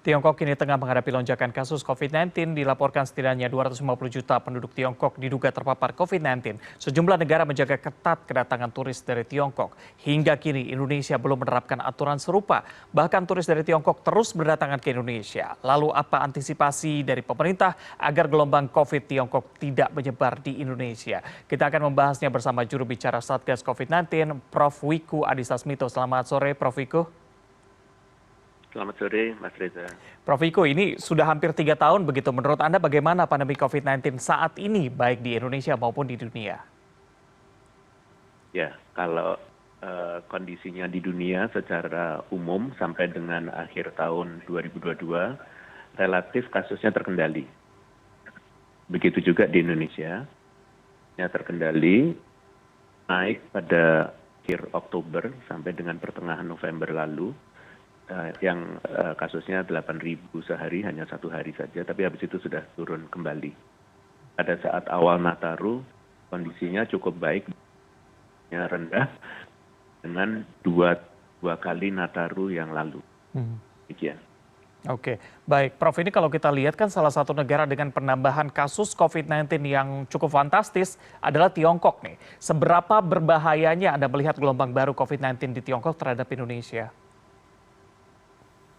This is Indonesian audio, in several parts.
Tiongkok kini tengah menghadapi lonjakan kasus COVID-19, dilaporkan setidaknya 250 juta penduduk Tiongkok diduga terpapar COVID-19. Sejumlah negara menjaga ketat kedatangan turis dari Tiongkok. Hingga kini Indonesia belum menerapkan aturan serupa. Bahkan turis dari Tiongkok terus berdatangan ke Indonesia. Lalu apa antisipasi dari pemerintah agar gelombang COVID Tiongkok tidak menyebar di Indonesia? Kita akan membahasnya bersama juru bicara Satgas COVID-19, Prof. Wiku Adhisa Smito. Selamat sore, Prof. Wiku. Selamat sore, Mas Reza. Prof. Wiku, ini sudah hampir 3 tahun begitu. Menurut Anda bagaimana pandemi COVID-19 saat ini, baik di Indonesia maupun di dunia? Ya, kalau kondisinya di dunia secara umum sampai dengan akhir tahun 2022, relatif kasusnya terkendali. Begitu juga di Indonesia, ya terkendali, naik pada akhir Oktober sampai dengan pertengahan November lalu. Yang kasusnya 8.000 sehari, hanya 1 hari saja, tapi habis itu sudah turun kembali. Pada saat awal Nataru, kondisinya cukup baik, rendah, dengan dua kali Nataru yang lalu. Demikian. Oke, baik. Prof, ini kalau kita lihat kan salah satu negara dengan penambahan kasus COVID-19 yang cukup fantastis adalah Tiongkok nih. Seberapa berbahayanya Anda melihat gelombang baru COVID-19 di Tiongkok terhadap Indonesia?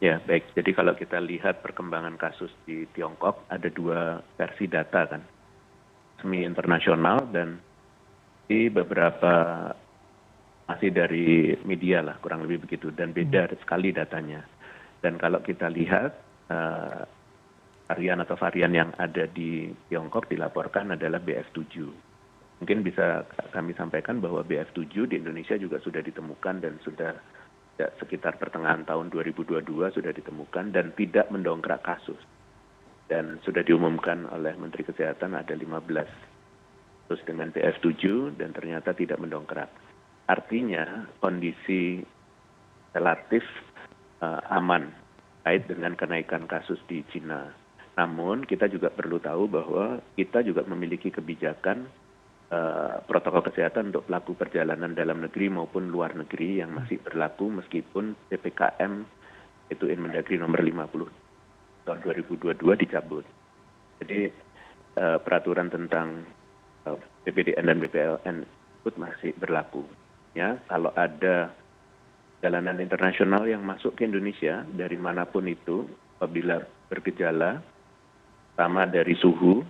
Ya, baik. Jadi kalau kita lihat perkembangan kasus di Tiongkok, ada 2 versi data kan. Resmi internasional dan di beberapa masih dari media lah, kurang lebih begitu. Dan beda sekali datanya. Dan kalau kita lihat, varian atau varian yang ada di Tiongkok dilaporkan adalah BF7. Mungkin bisa kami sampaikan bahwa BF7 di Indonesia juga sudah ditemukan dan sudah sekitar pertengahan tahun 2022 sudah ditemukan dan tidak mendongkrak kasus. Dan sudah diumumkan oleh Menteri Kesehatan ada 15 kasus dengan BF7 dan ternyata tidak mendongkrak. Artinya kondisi relatif aman kait dengan kenaikan kasus di Cina. Namun kita juga perlu tahu bahwa kita juga memiliki kebijakan protokol kesehatan untuk pelaku perjalanan dalam negeri maupun luar negeri yang masih berlaku meskipun PPKM itu Inmendagri nomor 50 tahun 2022 dicabut. Jadi peraturan tentang PPDN dan BPLN itu masih berlaku. Ya, kalau ada perjalanan internasional yang masuk ke Indonesia dari manapun itu apabila bergejala, pertama dari suhu,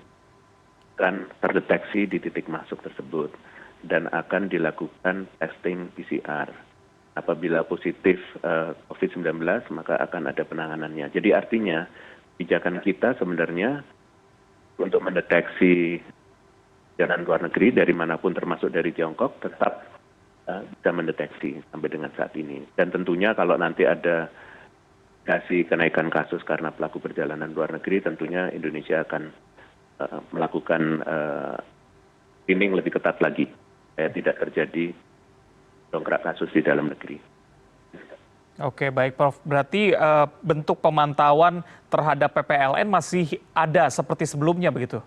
akan terdeteksi di titik masuk tersebut dan akan dilakukan testing PCR. Apabila positif COVID-19 maka akan ada penanganannya. Jadi artinya kebijakan kita sebenarnya untuk mendeteksi perjalanan luar negeri dari manapun termasuk dari Tiongkok tetap bisa mendeteksi sampai dengan saat ini. Dan tentunya kalau nanti ada kenaikan kasus karena pelaku perjalanan luar negeri tentunya Indonesia akan melakukan screening lebih ketat lagi supaya tidak terjadi dongkrak kasus di dalam negeri. Oke, baik Prof. Berarti bentuk pemantauan terhadap PPLN masih ada seperti sebelumnya begitu?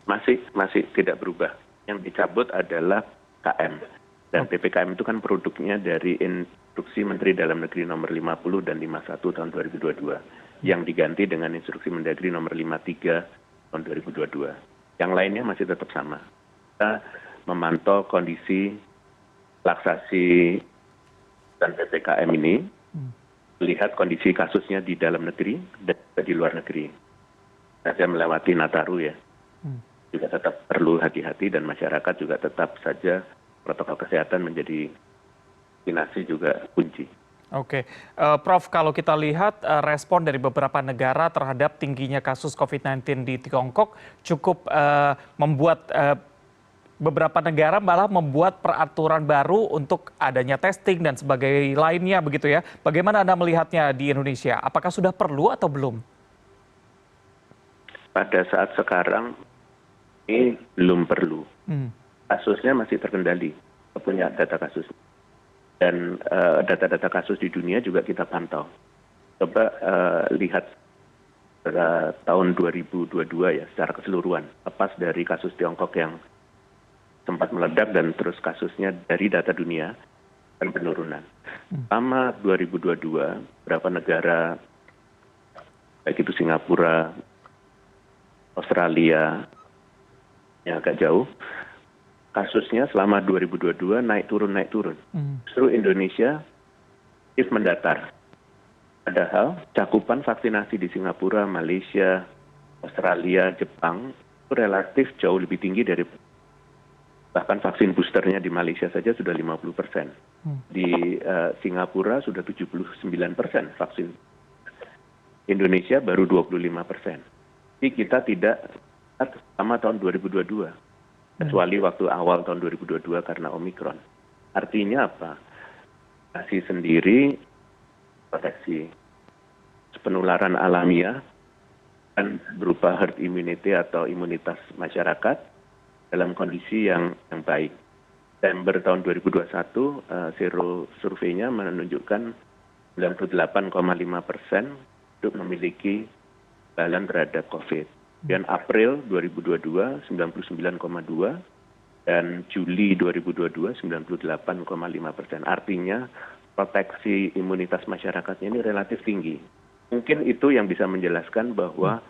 Masih tidak berubah. Yang dicabut adalah KM. Dan PPKM itu kan produknya dari Instruksi Menteri Dalam Negeri nomor 50 dan 51 tahun 2022. Yang diganti dengan Instruksi Mendagri nomor 53 tahun 2022. Yang lainnya masih tetap sama. Kita memantau kondisi relaksasi dan PPKM ini, melihat kondisi kasusnya di dalam negeri dan di luar negeri. Saya melewati Nataru ya, juga tetap perlu hati-hati dan masyarakat juga tetap saja protokol kesehatan menjadi vaksinasi juga kunci. Oke, Prof, kalau kita lihat respon dari beberapa negara terhadap tingginya kasus COVID-19 di Tiongkok cukup membuat beberapa negara malah membuat peraturan baru untuk adanya testing dan sebagainya lainnya begitu ya. Bagaimana Anda melihatnya di Indonesia? Apakah sudah perlu atau belum? Pada saat sekarang ini belum perlu. Kasusnya masih terkendali, punya data kasus. Dan data-data kasus di dunia juga kita pantau. Coba lihat pada tahun 2022 ya secara keseluruhan, lepas dari kasus Tiongkok yang sempat meledak dan terus kasusnya dari data dunia dan penurunan. Selama 2022, beberapa negara baik itu Singapura, Australia, yang agak jauh, kasusnya selama 2022 naik turun. Justru Indonesia mendatar. Padahal cakupan vaksinasi di Singapura, Malaysia, Australia, Jepang itu relatif jauh lebih tinggi dari bahkan vaksin boosternya di Malaysia saja sudah 50%. Di Singapura sudah 79% vaksin. Indonesia baru 25%. Jadi kita tidak sama tahun 2022. Kecuali waktu awal tahun 2022 karena Omikron. Artinya apa? Vaksinasi sendiri proteksi penularan alamiah dan berupa herd immunity atau imunitas masyarakat dalam kondisi yang baik. Desember tahun 2021, sero surveinya menunjukkan 98,5% untuk memiliki balan terhadap COVID. Dan April 2022, 99,2%, dan Juli 2022, 98,5%. Artinya proteksi imunitas masyarakatnya ini relatif tinggi. Mungkin itu yang bisa menjelaskan bahwa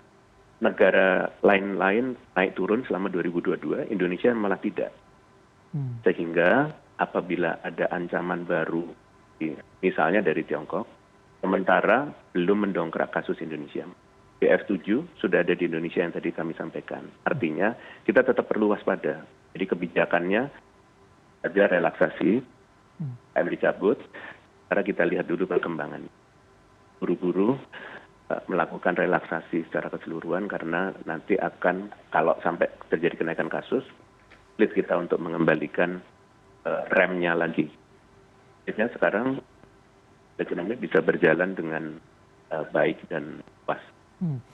negara lain-lain naik turun selama 2022, Indonesia malah tidak. Sehingga apabila ada ancaman baru, misalnya dari Tiongkok, sementara belum mendongkrak kasus Indonesia. BF7 sudah ada di Indonesia yang tadi kami sampaikan. Artinya kita tetap perlu waspada. Jadi kebijakannya ada relaksasi, dicabut, karena kita lihat dulu perkembangan. Buru-buru melakukan relaksasi secara keseluruhan karena nanti akan, kalau sampai terjadi kenaikan kasus, sulit kita untuk mengembalikan remnya lagi. Jadi sekarang ekonomi bisa berjalan dengan baik dan pas.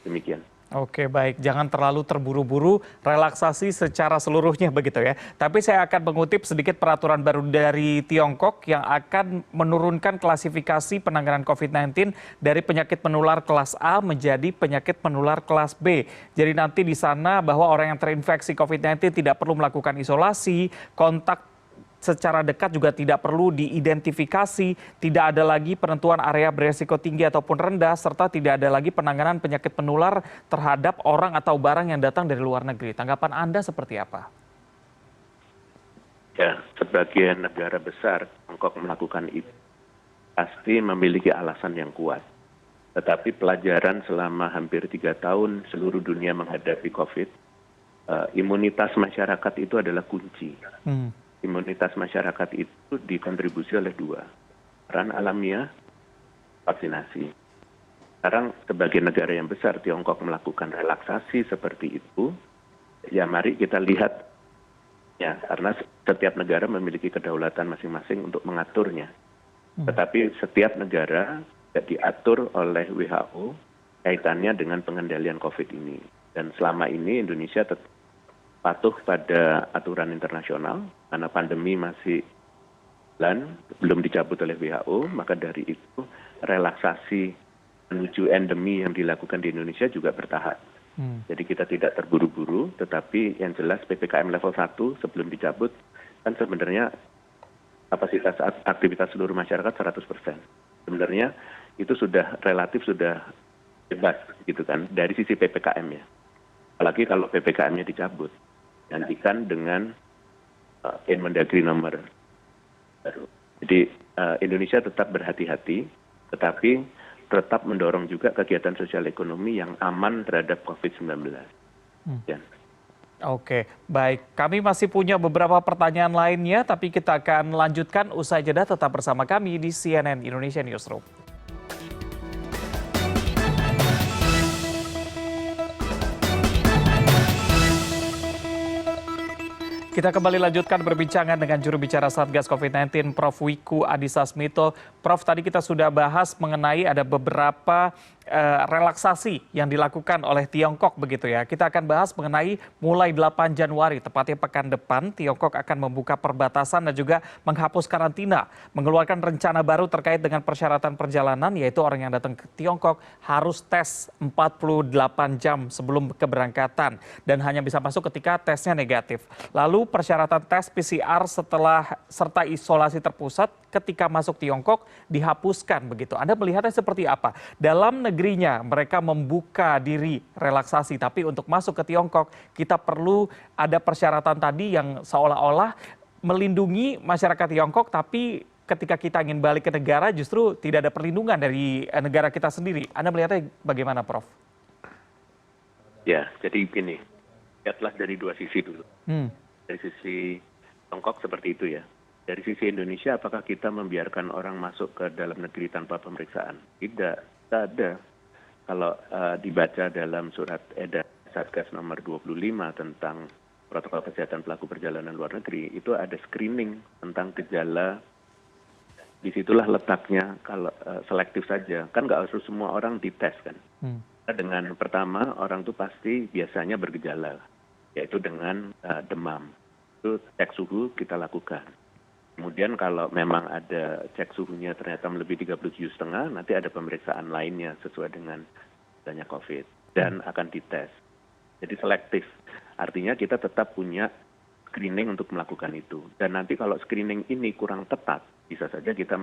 Demikian. Oke, baik. Jangan terlalu terburu-buru relaksasi secara seluruhnya begitu ya. Tapi saya akan mengutip sedikit peraturan baru dari Tiongkok yang akan menurunkan klasifikasi penanganan COVID-19 dari penyakit menular kelas A menjadi penyakit menular kelas B. Jadi nanti di sana bahwa orang yang terinfeksi COVID-19 tidak perlu melakukan isolasi, kontak secara dekat juga tidak perlu diidentifikasi, tidak ada lagi penentuan area beresiko tinggi ataupun rendah, serta tidak ada lagi penanganan penyakit menular terhadap orang atau barang yang datang dari luar negeri. Tanggapan Anda seperti apa? Ya, sebagian negara besar Tiongkok melakukan itu pasti memiliki alasan yang kuat. Tetapi pelajaran selama hampir 3 tahun seluruh dunia menghadapi COVID, imunitas masyarakat itu adalah kunci. Imunitas masyarakat itu dikontribusi oleh 2. Peran alamiah, vaksinasi. Sekarang sebagai negara yang besar, Tiongkok melakukan relaksasi seperti itu. Ya mari kita lihat, ya karena setiap negara memiliki kedaulatan masing-masing untuk mengaturnya. Tetapi setiap negara diatur oleh WHO kaitannya dengan pengendalian COVID ini. Dan selama ini Indonesia tetap patuh pada aturan internasional, karena pandemi masih belum dicabut oleh WHO, maka dari itu relaksasi menuju endemi yang dilakukan di Indonesia juga bertahap. Jadi kita tidak terburu-buru, tetapi yang jelas PPKM level 1 sebelum dicabut, kan sebenarnya kapasitas aktivitas seluruh masyarakat 100%. Sebenarnya itu sudah relatif sudah bebas gitu kan, dari sisi PPKM-nya. Apalagi kalau PPKM-nya dicabut. Gantikan dengan Inmendagri nomor baru. Jadi Indonesia tetap berhati-hati, tetapi tetap mendorong juga kegiatan sosial ekonomi yang aman terhadap COVID-19. Ya. Oke, baik. Kami masih punya beberapa pertanyaan lainnya, tapi kita akan lanjutkan usai jeda. Tetap bersama kami di CNN Indonesia Newsroom. Kita kembali lanjutkan perbincangan dengan juru bicara Satgas COVID-19, Prof. Wiku Adhisa Smito. Prof, tadi kita sudah bahas mengenai ada beberapa relaksasi yang dilakukan oleh Tiongkok begitu ya. Kita akan bahas mengenai mulai 8 Januari, tepatnya pekan depan, Tiongkok akan membuka perbatasan dan juga menghapus karantina. Mengeluarkan rencana baru terkait dengan persyaratan perjalanan, yaitu orang yang datang ke Tiongkok harus tes 48 jam sebelum keberangkatan dan hanya bisa masuk ketika tesnya negatif. Lalu baru persyaratan tes PCR serta isolasi terpusat ketika masuk Tiongkok dihapuskan begitu. Anda melihatnya seperti apa? Dalam negerinya mereka membuka diri relaksasi, tapi untuk masuk ke Tiongkok kita perlu ada persyaratan tadi yang seolah-olah melindungi masyarakat Tiongkok, tapi ketika kita ingin balik ke negara justru tidak ada perlindungan dari negara kita sendiri. Anda melihatnya bagaimana, Prof? Ya, jadi begini, lihatlah dari dua sisi dulu. Dari sisi Tiongkok seperti itu ya. Dari sisi Indonesia, apakah kita membiarkan orang masuk ke dalam negeri tanpa pemeriksaan? Tidak, tidak ada. Kalau dibaca dalam surat edaran Satgas nomor 25 tentang protokol kesehatan pelaku perjalanan luar negeri, itu ada screening tentang gejala. Disitulah letaknya, kalau selektif saja. Kan nggak harus semua orang dites kan. Dengan pertama, orang itu pasti biasanya bergejala, yaitu dengan demam. Itu cek suhu kita lakukan. Kemudian kalau memang ada cek suhunya ternyata melebihi 37,5, nanti ada pemeriksaan lainnya sesuai dengan adanya COVID dan akan dites. Jadi selektif, artinya kita tetap punya screening untuk melakukan itu. Dan nanti kalau screening ini kurang ketat, bisa saja kita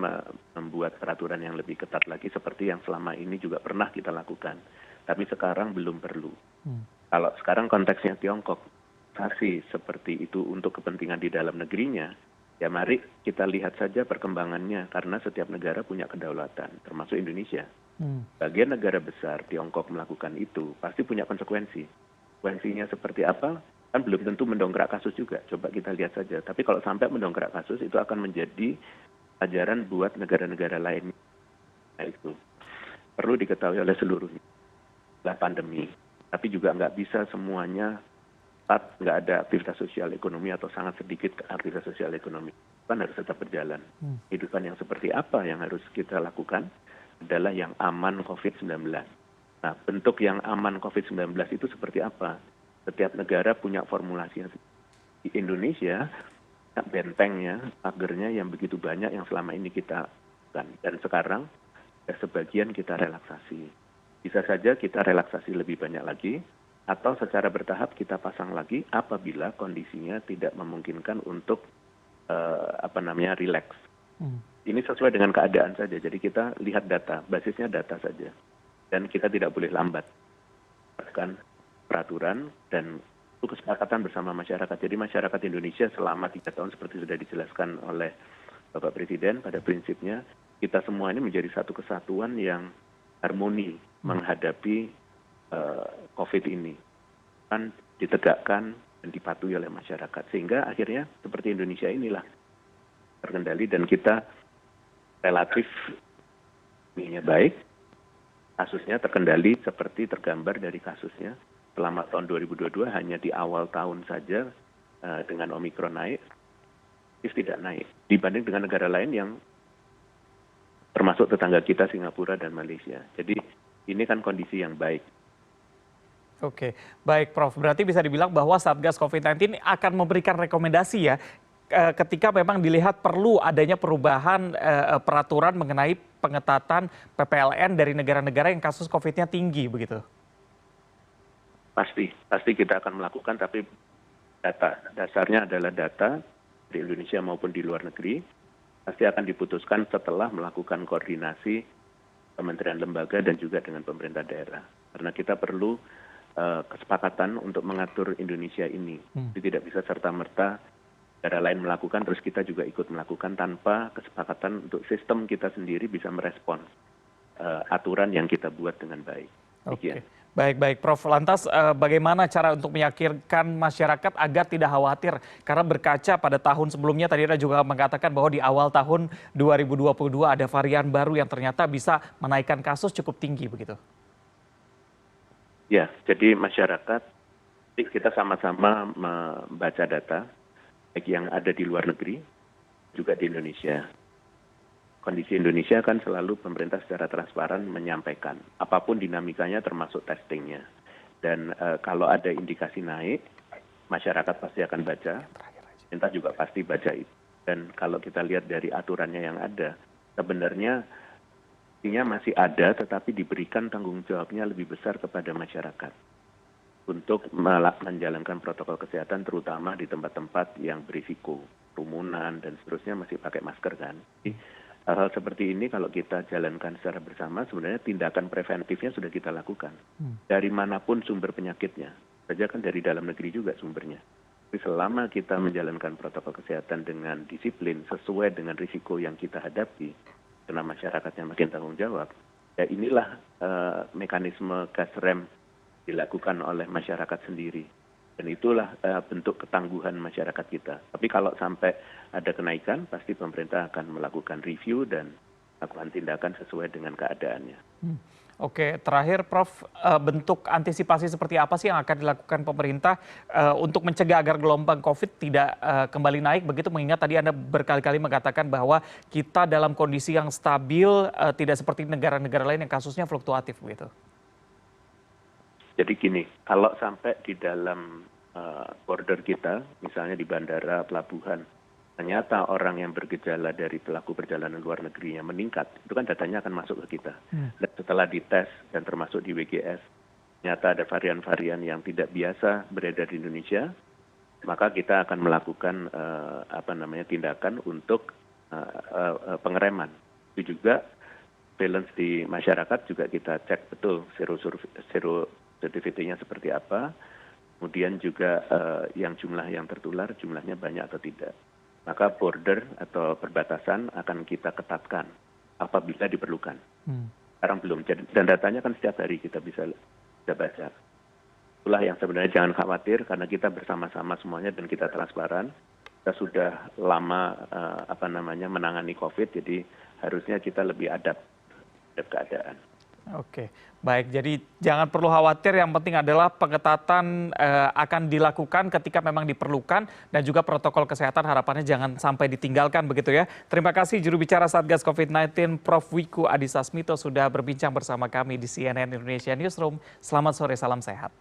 membuat peraturan yang lebih ketat lagi seperti yang selama ini juga pernah kita lakukan. Tapi sekarang belum perlu. Kalau sekarang konteksnya Tiongkok, seperti itu untuk kepentingan di dalam negerinya, ya mari kita lihat saja perkembangannya, karena setiap negara punya kedaulatan, termasuk Indonesia. Bagian negara besar, Tiongkok melakukan itu, pasti punya konsekuensi. Konsekuensinya seperti apa? Kan belum tentu mendongkrak kasus juga, coba kita lihat saja. Tapi kalau sampai mendongkrak kasus, itu akan menjadi pelajaran buat negara-negara lain. Nah itu perlu diketahui oleh seluruhnya. Lah pandemi, tapi juga nggak bisa semuanya nggak ada aktivitas sosial ekonomi atau sangat sedikit aktivitas sosial ekonomi. Kan harus tetap berjalan. Kehidupan yang seperti apa yang harus kita lakukan adalah yang aman COVID-19. Nah, bentuk yang aman COVID-19 itu seperti apa? Setiap negara punya formulasinya. Di Indonesia, bentengnya, pagernya yang begitu banyak yang selama ini kita lakukan. Dan sekarang, sebagian kita relaksasi. Bisa saja kita relaksasi lebih banyak lagi, atau secara bertahap kita pasang lagi apabila kondisinya tidak memungkinkan untuk relax. Ini sesuai dengan keadaan saja. Jadi kita lihat data, basisnya data saja, dan kita tidak boleh lambat. Bahkan peraturan dan itu kesepakatan bersama masyarakat. Jadi masyarakat Indonesia selama 3 tahun seperti sudah dijelaskan oleh Bapak Presiden, pada prinsipnya kita semua ini menjadi satu kesatuan yang harmoni menghadapi COVID ini. Kan ditegakkan dan dipatuhi oleh masyarakat. Sehingga akhirnya seperti Indonesia inilah terkendali dan kita relatif baik, kasusnya terkendali seperti tergambar dari kasusnya selama tahun 2022 hanya di awal tahun saja dengan Omikron naik, tidak naik dibanding dengan negara lain yang termasuk tetangga kita Singapura dan Malaysia. Jadi ini kan kondisi yang baik. Oke, baik Prof. Berarti bisa dibilang bahwa Satgas COVID-19 akan memberikan rekomendasi ya ketika memang dilihat perlu adanya perubahan peraturan mengenai pengetatan PPLN dari negara-negara yang kasus COVID-nya tinggi begitu. Pasti kita akan melakukan, tapi dasarnya adalah data di Indonesia maupun di luar negeri, pasti akan diputuskan setelah melakukan koordinasi kementerian lembaga dan juga dengan pemerintah daerah. Karena kita perlu kesepakatan untuk mengatur Indonesia ini. Jadi tidak bisa serta-merta negara lain melakukan, terus kita juga ikut melakukan tanpa kesepakatan untuk sistem kita sendiri bisa merespons aturan yang kita buat dengan baik. Oke. Baik, Prof. Lantas bagaimana cara untuk meyakinkan masyarakat agar tidak khawatir? Karena berkaca pada tahun sebelumnya, tadi Anda juga mengatakan bahwa di awal tahun 2022 ada varian baru yang ternyata bisa menaikkan kasus cukup tinggi begitu. Ya, jadi masyarakat, kita sama-sama membaca data, baik yang ada di luar negeri, juga di Indonesia. Kondisi Indonesia kan selalu pemerintah secara transparan menyampaikan apapun dinamikanya termasuk testingnya. Dan kalau ada indikasi naik, masyarakat pasti akan baca, pemerintah juga pasti baca itu. Dan kalau kita lihat dari aturannya yang ada, sebenarnya masih ada tetapi diberikan tanggung jawabnya lebih besar kepada masyarakat. untuk menjalankan protokol kesehatan terutama di tempat-tempat yang berisiko, kerumunan dan seterusnya masih pakai masker kan. Jadi, hal-hal seperti ini kalau kita jalankan secara bersama sebenarnya tindakan preventifnya sudah kita lakukan. Dari manapun sumber penyakitnya, saja kan dari dalam negeri juga sumbernya. Tapi selama kita menjalankan protokol kesehatan dengan disiplin sesuai dengan risiko yang kita hadapi, karena masyarakatnya makin tanggung jawab, ya inilah mekanisme gas rem dilakukan oleh masyarakat sendiri. Dan itulah bentuk ketangguhan masyarakat kita. Tapi kalau sampai ada kenaikan, pasti pemerintah akan melakukan review dan melakukan tindakan sesuai dengan keadaannya. Oke, terakhir Prof, bentuk antisipasi seperti apa sih yang akan dilakukan pemerintah untuk mencegah agar gelombang COVID tidak kembali naik begitu, mengingat tadi Anda berkali-kali mengatakan bahwa kita dalam kondisi yang stabil, tidak seperti negara-negara lain yang kasusnya fluktuatif begitu. Jadi gini, kalau sampai di dalam border kita, misalnya di bandara, pelabuhan, ternyata orang yang bergejala dari pelaku perjalanan luar negerinya meningkat, itu kan datanya akan masuk ke kita. Dan setelah dites dan termasuk di WGS, ternyata ada varian-varian yang tidak biasa beredar di Indonesia, maka kita akan melakukan tindakan untuk pengereman. Itu juga balance di masyarakat juga kita cek betul sero-sensitivity-nya seperti apa, kemudian juga yang jumlah yang tertular jumlahnya banyak atau tidak. Maka border atau perbatasan akan kita ketatkan apabila diperlukan. Sekarang belum, dan datanya kan setiap hari kita bisa baca. Itulah yang sebenarnya jangan khawatir karena kita bersama-sama semuanya dan kita transparan. Kita sudah lama menangani COVID, jadi harusnya kita lebih adapt keadaan. Oke, baik. Jadi jangan perlu khawatir, yang penting adalah pengetatan akan dilakukan ketika memang diperlukan dan juga protokol kesehatan harapannya jangan sampai ditinggalkan begitu ya. Terima kasih juru bicara Satgas COVID-19 Prof. Wiku Adhisa Smito sudah berbincang bersama kami di CNN Indonesia Newsroom. Selamat sore, salam sehat.